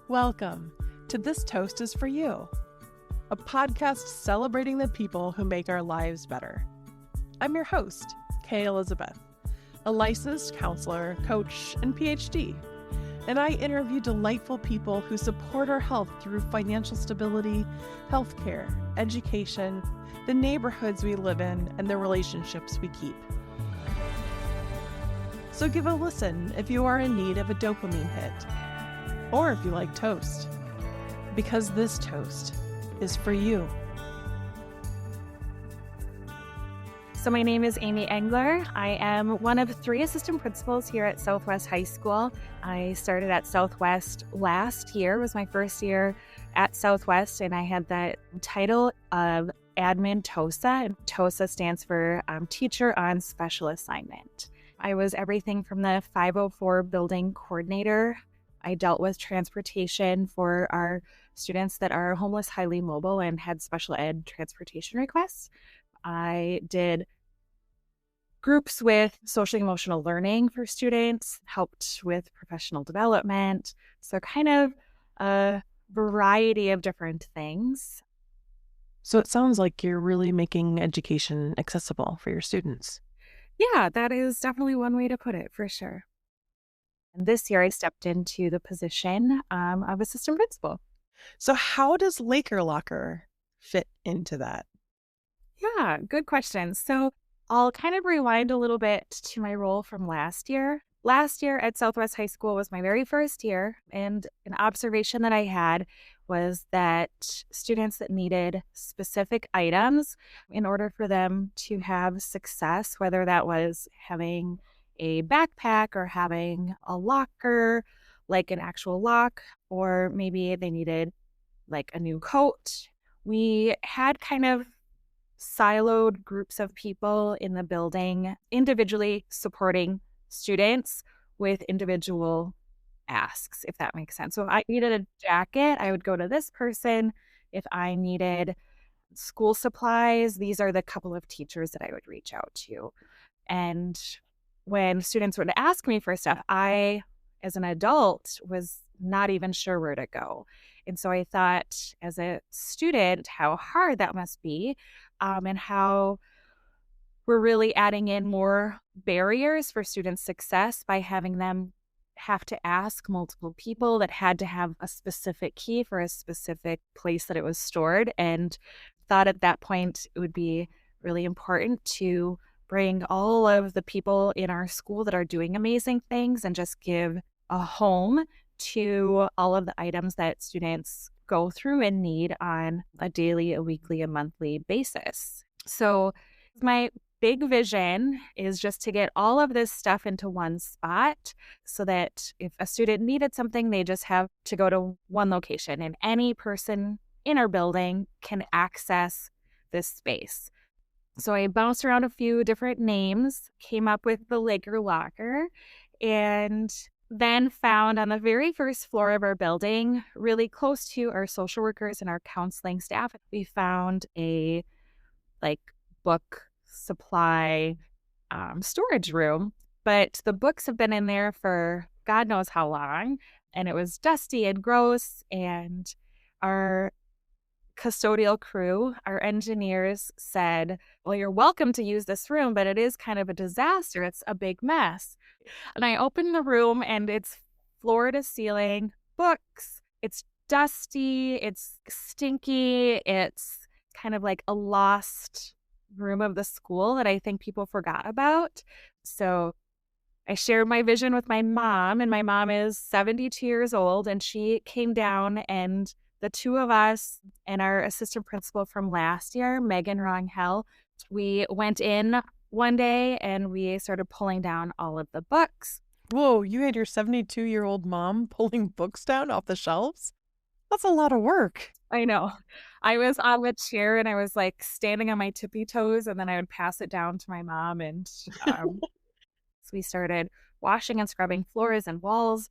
Welcome to This Toast is For You, a podcast celebrating the people who make our lives better. I'm your host, Kay Elizabeth, a licensed counselor, coach, and PhD, and I interview delightful people who support our health through financial stability, healthcare, education, the neighborhoods we live in, and the relationships we keep. So give a listen if you are in need of a dopamine hit, or if you like toast, because this toast is for you. So my name is Amy Engler. I am one of 3 assistant principals here at Southwest High School. I started at Southwest last year, was my first year at Southwest, and I had that title of Admin TOSA. And TOSA stands for Teacher on Special Assignment. I was everything from the 504 building coordinator. I dealt with transportation for our students that are homeless, highly mobile, and had special ed transportation requests. I did groups with social emotional learning for students, helped with professional development. So kind of a variety of different things. So it sounds like you're really making education accessible for your students. Yeah, that is definitely one way to put it, for sure. And this year I stepped into the position of assistant principal. So how does Laker Locker fit into that? Yeah, good question. So I'll kind of rewind a little bit to my role from last year. Last year at Southwest High School was my very first year, and an observation that I had was that students that needed specific items in order for them to have success, whether that was having a backpack or having a locker, like an actual lock, or maybe they needed like a new coat. We had kind of siloed groups of people in the building, individually supporting students with individual asks, if that makes sense. So if I needed a jacket, I would go to this person. If I needed school supplies, these are the couple of teachers that I would reach out to. And when students would ask me for stuff, I, as an adult, was not even sure where to go. And so I thought, as a student, how hard that must be, and how we're really adding in more barriers for student success by having them have to ask multiple people that had to have a specific key for a specific place that it was stored. And thought at that point it would be really important to bring all of the people in our school that are doing amazing things and just give a home to all of the items that students go through and need on a daily, a weekly, a monthly basis. So my big vision is just to get all of this stuff into one spot so that if a student needed something, they just have to go to one location and any person in our building can access this space. So I bounced around a few different names, came up with the Laker Locker, and then found on the very first floor of our building, really close to our social workers and our counseling staff, we found a book supply storage room. But the books have been in there for God knows how long, and it was dusty and gross, and our custodial crew, our engineers said, well, you're welcome to use this room, but it is kind of a disaster. It's a big mess. And I opened the room and it's floor to ceiling books. It's dusty. It's stinky. It's kind of like a lost room of the school that I think people forgot about. So I shared my vision with my mom, and my mom is 72 years old, and she came down, and the two of us and our assistant principal from last year, Megan Rangel, we went in one day and we started pulling down all of the books. Whoa, you had your 72-year-old mom pulling books down off the shelves? That's a lot of work. I know. I was on the chair and I was like standing on my tippy toes, and then I would pass it down to my mom, and so we started washing and scrubbing floors and walls.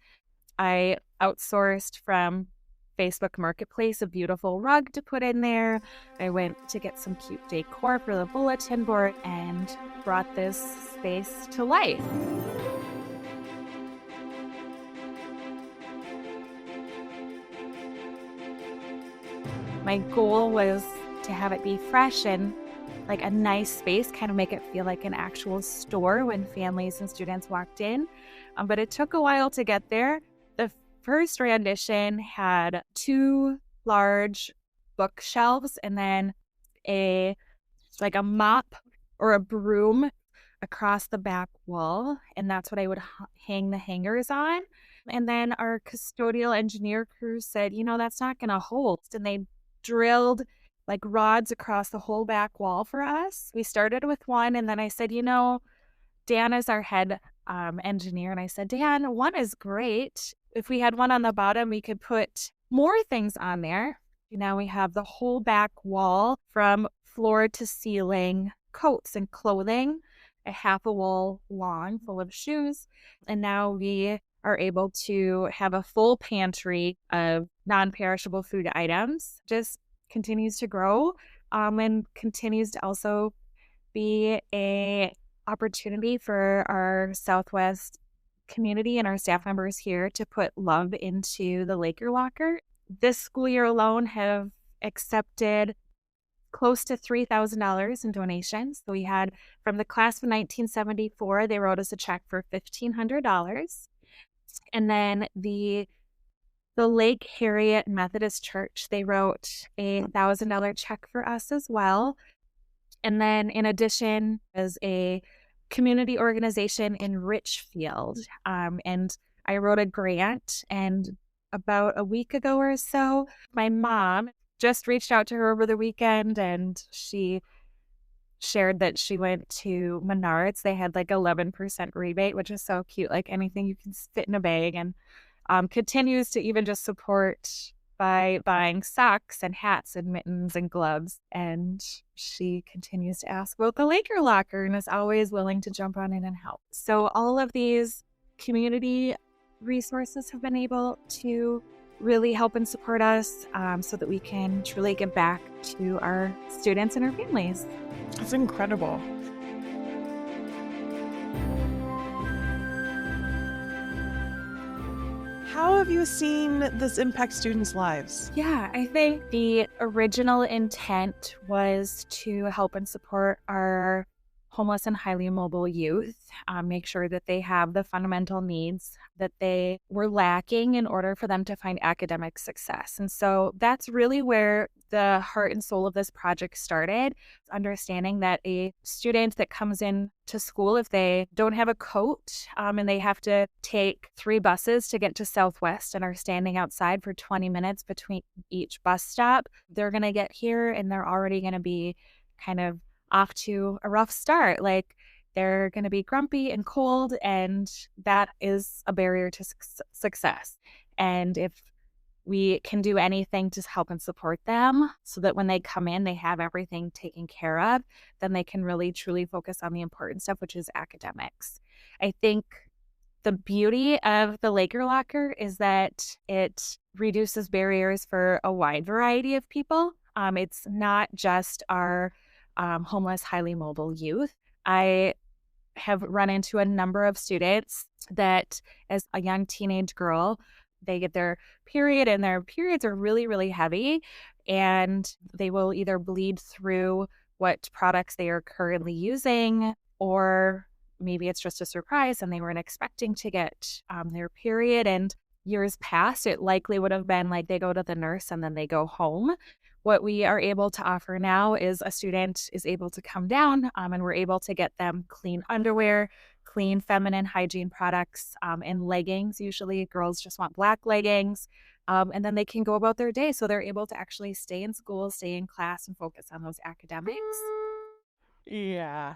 I outsourced from Facebook Marketplace a beautiful rug to put in there. I went to get some cute decor for the bulletin board and brought this space to life. My goal was to have it be fresh and like a nice space, kind of make it feel like an actual store when families and students walked in. But it took a while to get there. The first rendition had 2 large bookshelves and then a like a mop or a broom across the back wall, and that's what I would hang the hangers on. And then our custodial engineer crew said, that's not going to hold. And they drilled like rods across the whole back wall for us. We started with one, and then I said, Dan is our head engineer, and I said, Dan, one is great. If we had one on the bottom, we could put more things on there. Now we have the whole back wall from floor to ceiling, coats and clothing, a half a wall long full of shoes. And now we are able to have a full pantry of non-perishable food items. Just continues to grow and continues to also be a opportunity for our Southwest community and our staff members here to put love into the Laker Locker. This school year alone have accepted close to $3,000 in donations. So we had from the class of 1974, they wrote us a check for $1,500. And then the Lake Harriet Methodist Church, they wrote a $1,000 check for us as well. And then in addition, as a community organization in Richfield, and I wrote a grant, and about a week ago or so, my mom just reached out to her over the weekend, and she shared that she went to Menards. They had like 11% rebate, which is so cute, like anything you can fit in a bag, and continues to even just support by buying socks and hats and mittens and gloves. And she continues to ask about the Laker Locker and is always willing to jump on in and help. So all of these community resources have been able to really help and support us so that we can truly give back to our students and our families. That's incredible. How have you seen this impact students' lives? Yeah, I think the original intent was to help and support our homeless and highly mobile youth, make sure that they have the fundamental needs that they were lacking in order for them to find academic success. And so that's really where the heart and soul of this project started, understanding that a student that comes in to school, if they don't have a coat and they have to take 3 buses to get to Southwest and are standing outside for 20 minutes between each bus stop, they're going to get here and they're already going to be kind of off to a rough start. Like they're going to be grumpy and cold, and that is a barrier to success. And if we can do anything to help and support them so that when they come in, they have everything taken care of, then they can really truly focus on the important stuff, which is academics. I think the beauty of the Laker Locker is that it reduces barriers for a wide variety of people. It's not just our homeless, highly mobile youth. I have run into a number of students that, as a young teenage girl, they get their period and their periods are really, really heavy, and they will either bleed through what products they are currently using, or maybe it's just a surprise and they weren't expecting to get their period. And years past, it likely would have been like they go to the nurse and then they go home. What we are able to offer now is a student is able to come down and we're able to get them clean underwear, clean feminine hygiene products, and leggings. Usually girls just want black leggings, and then they can go about their day. So they're able to actually stay in school, stay in class, and focus on those academics. Yeah,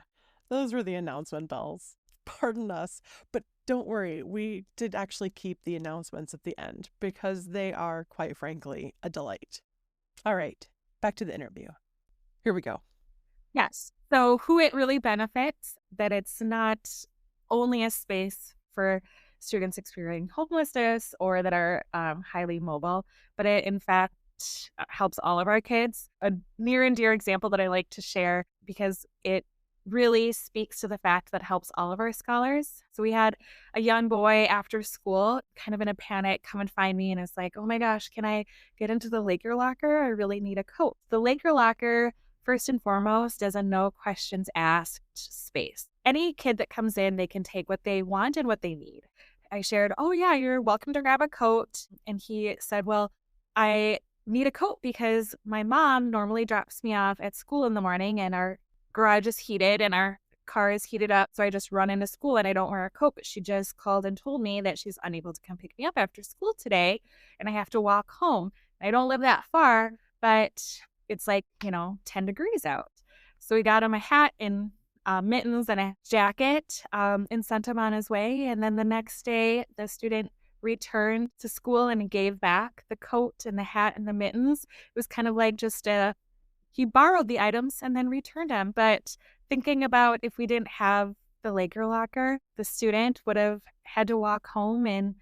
those were the announcement bells. Pardon us, but don't worry, we did actually keep the announcements at the end because they are, quite frankly, a delight. All right, back to the interview. Here we go. Yes. So who it really benefits, that it's not only a space for students experiencing homelessness or that are highly mobile, but it in fact helps all of our kids. A near and dear example that I like to share, because it really speaks to the fact that helps all of our scholars. So we had a young boy after school, kind of in a panic, come and find me and is like, oh my gosh, can I get into the Laker locker? I really need a coat. The Laker locker, first and foremost, is a no questions asked space. Any kid that comes in, they can take what they want and what they need. I shared, oh yeah, you're welcome to grab a coat. And he said, well, I need a coat because my mom normally drops me off at school in the morning and our garage is heated and our car is heated up. So I just run into school and I don't wear a coat. But she just called and told me that she's unable to come pick me up after school today and I have to walk home. I don't live that far, but it's like, 10 degrees out. So we got him a hat and mittens and a jacket and sent him on his way. And then the next day, the student returned to school and gave back the coat and the hat and the mittens. It was kind of like he borrowed the items and then returned them. But thinking about if we didn't have the Laker locker, the student would have had to walk home in,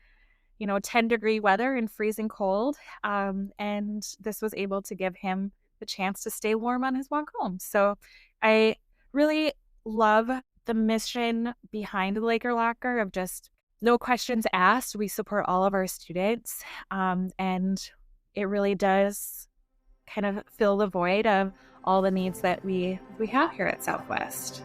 10-degree weather and freezing cold. And this was able to give him the chance to stay warm on his walk home. So I really love the mission behind the Laker locker of just no questions asked. We support all of our students. And it really does kind of fill the void of all the needs that we have here at Southwest.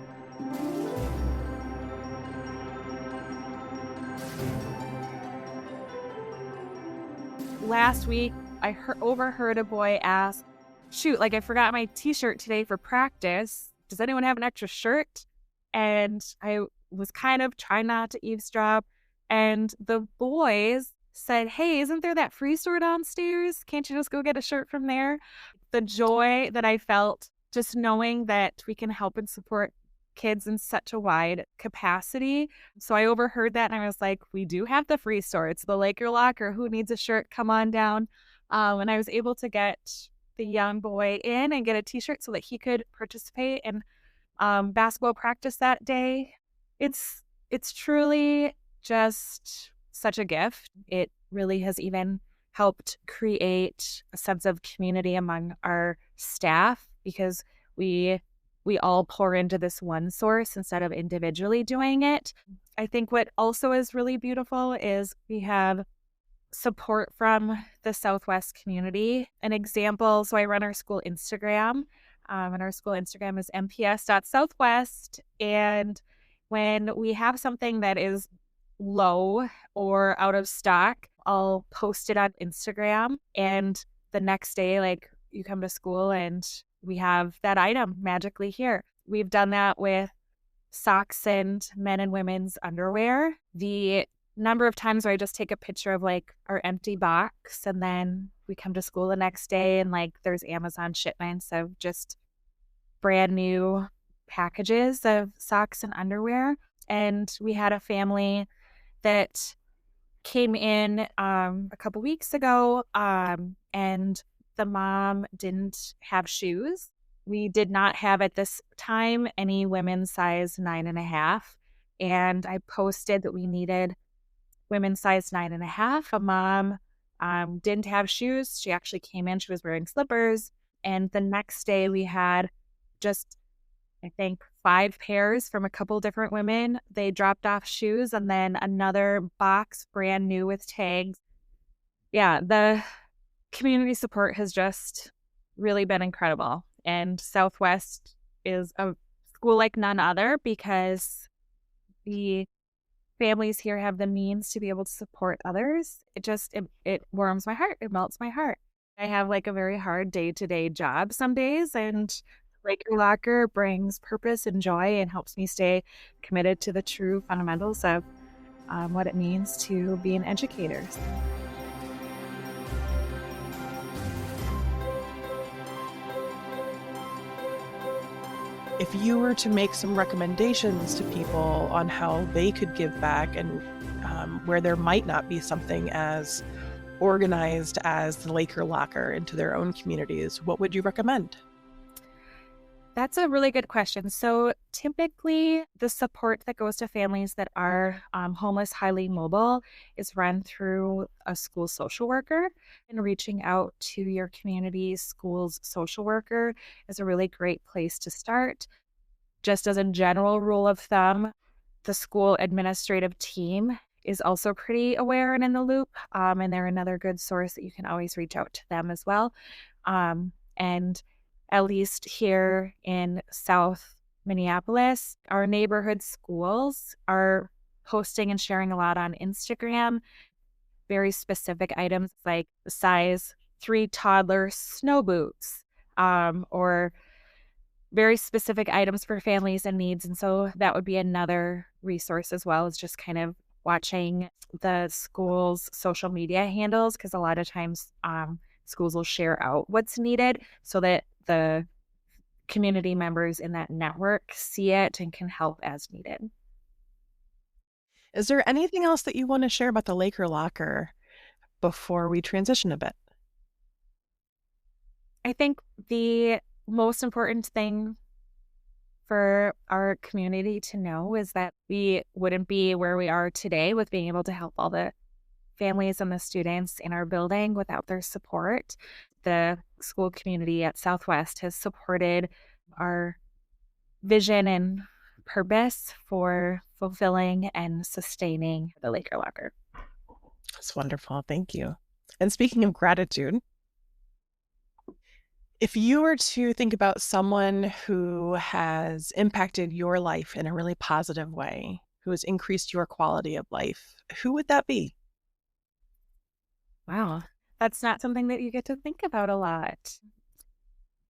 Last week, I overheard a boy ask, shoot, I forgot my t-shirt today for practice. Does anyone have an extra shirt? And I was kind of trying not to eavesdrop. And the boys said, hey, isn't there that free store downstairs? Can't you just go get a shirt from there? The joy that I felt just knowing that we can help and support kids in such a wide capacity. So I overheard that and I was like, we do have the free store. It's the Laker locker. Who needs a shirt? Come on down. And I was able to get the young boy in and get a t-shirt so that he could participate in basketball practice that day. It's truly just such a gift. It really has even helped create a sense of community among our staff because we all pour into this one source instead of individually doing it. I think what also is really beautiful is we have support from the Southwest community. An example, so I run our school Instagram, and our school Instagram is mps.southwest. And when we have something that is low or out of stock, I'll post it on Instagram. And the next day, you come to school and we have that item magically here. We've done that with socks and men and women's underwear. The number of times where I just take a picture of our empty box and then we come to school the next day and there's Amazon shipments of just brand new packages of socks and underwear. And we had a family that came in a couple weeks ago and the mom didn't have shoes. We did not have at this time any women's size 9.5. And I posted that we needed women's size 9.5. A mom didn't have shoes. She actually came in. She was wearing slippers. And the next day we had just, I think, 5 pairs from a couple different women. They dropped off shoes and then another box brand new with tags. Yeah, the community support has just really been incredible. And Southwest is a school like none other because the families here have the means to be able to support others. It warms my heart. It melts my heart. I have a very hard day-to-day job some days, and Laker Locker brings purpose and joy and helps me stay committed to the true fundamentals of what it means to be an educator. If you were to make some recommendations to people on how they could give back and where there might not be something as organized as the Laker Locker into their own communities, what would you recommend? That's a really good question. So typically the support that goes to families that are homeless, highly mobile is run through a school social worker, and reaching out to your community school's social worker is a really great place to start. just as a general rule of thumb, the school administrative team is also pretty aware and in the loop. And they're another good source that you can always reach out to them as well. And at least here in South Minneapolis, our neighborhood schools are posting and sharing a lot on Instagram, very specific items like size 3 toddler snow boots, or very specific items for families and needs. And so that would be another resource as well, is just kind of watching the school's social media handles, because a lot of times schools will share out what's needed so that the community members in that network see it and can help as needed. Is there anything else that you want to share about the Laker Locker before we transition a bit? I think the most important thing for our community to know is that we wouldn't be where we are today with being able to help all the families and the students in our building without their support. The school community at Southwest has supported our vision and purpose for fulfilling and sustaining the Laker Locker. That's wonderful. Thank you. And speaking of gratitude, if you were to think about someone who has impacted your life in a really positive way, who has increased your quality of life, who would that be? Wow, that's not something that you get to think about a lot.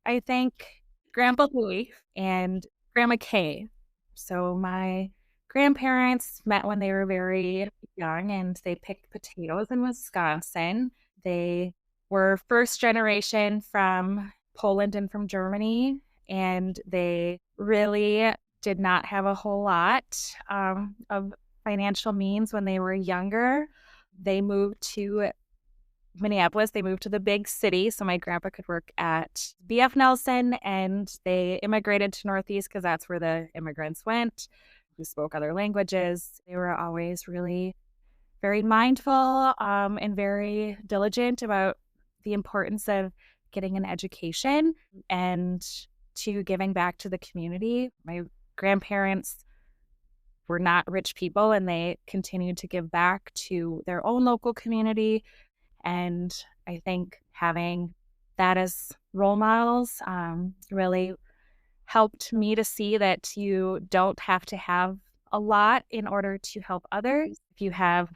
I think Grandpa Louie and Grandma Kay. So my grandparents met when they were very young, and they picked potatoes in Wisconsin. They were first generation from Poland and from Germany, and they really did not have a whole lot of financial means when they were younger. They moved to Minneapolis. They moved to the big city so my grandpa could work at BF Nelson, and they immigrated to Northeast because that's where the immigrants went who spoke other languages. They were always really very mindful and very diligent about the importance of getting an education and to giving back to the community. My grandparents were not rich people, and they continued to give back to their own local community. And I think having that as role models really helped me to see that you don't have to have a lot in order to help others. If you have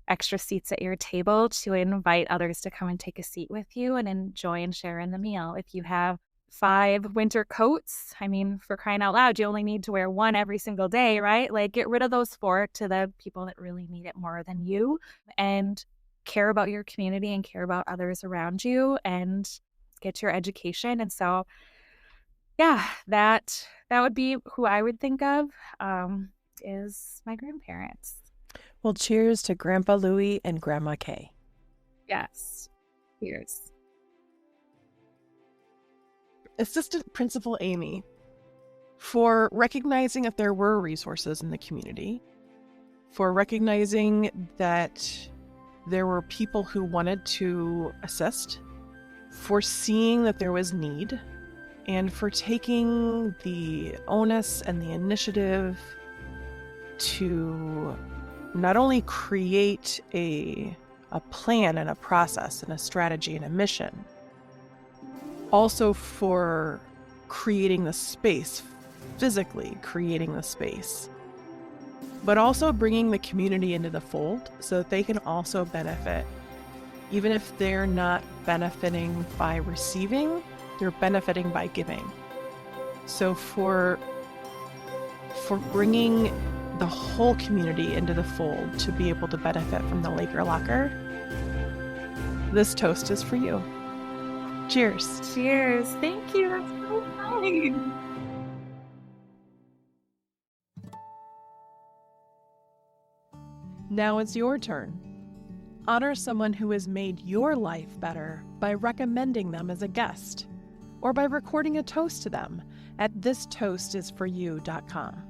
extra seats at your table, to invite others to come and take a seat with you and enjoy and share in the meal. If you have 5 winter coats, I mean, for crying out loud, you only need to wear 1 every single day, right? Like, get rid of those 4 to the people that really need it more than you, and care about your community and care about others around you and get your education. And so, yeah, that would be who I would think of is my grandparents. Well, cheers to Grandpa Louie and Grandma Kay. Yes, cheers. Assistant Principal Amy, for recognizing that there were resources in the community, for recognizing that there were people who wanted to assist, for seeing that there was need, and for taking the onus and the initiative to not only create a plan and a process and a strategy and a mission, also for creating the space, physically creating the space, but also bringing the community into the fold so that they can also benefit. Even if they're not benefiting by receiving, they're benefiting by giving. So for bringing the whole community into the fold to be able to benefit from the Laker Locker, this toast is for you. Cheers. Cheers. Thank you. That's so kind. Now it's your turn. Honor someone who has made your life better by recommending them as a guest, or by recording a toast to them at thistoastisforyou.com.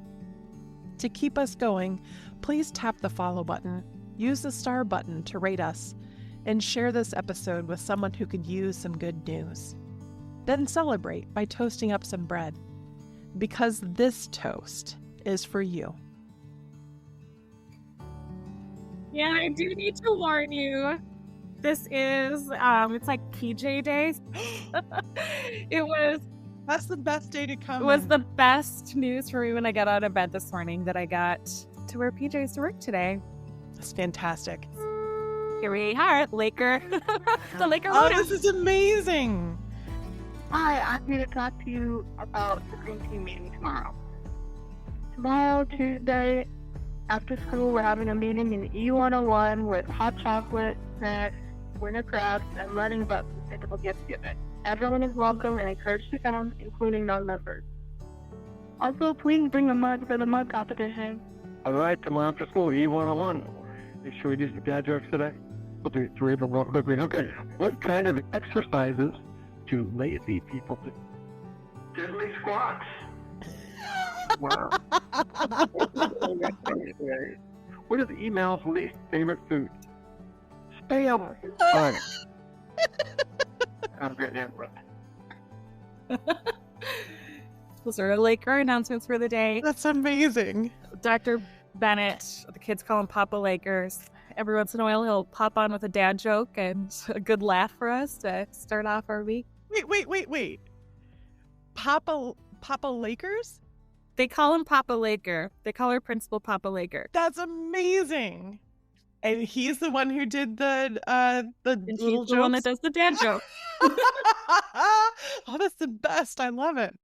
To keep us going, please tap the follow button, use the star button to rate us, and share this episode with someone who could use some good news. Then celebrate by toasting up some bread. because this toast is for you. Yeah, I do need to warn you. This is, it's like PJ days. That's the best day to come. It was the best news for me when I got out of bed this morning that I got to wear PJs to work today. That's fantastic. Here we are, Laker. The Laker Oh, loadout. this is amazing. Hi, I'm here to talk to you about the green team meeting tomorrow. Tomorrow, Tuesday, after school, we're having a meeting in E101 with hot chocolate, snacks, winter crafts, and learning about sustainable gift giving. Everyone is welcome and encouraged to come, including non-members. Also, please bring a mug for the mug competition. All right, tomorrow after school, E101. Make sure we do some dad jokes today. We'll do 3 of them real quickly. Okay, what kind of exercises do lazy people do? Deadly squats. Wow. What is email's least favorite food? Spam. Fine. I'm getting it right. Those are Laker announcements for the day. That's amazing. Dr. Bennett, the kids call him Papa Lakers. Every once in a while, he'll pop on with a dad joke and a good laugh for us to start off our week. Wait. Papa Lakers? They call him Papa Laker. They call her Principal Papa Laker. That's amazing. And he's the one who did the And little he's the one that jokes? does the dad joke. Oh, that's the best. I love it.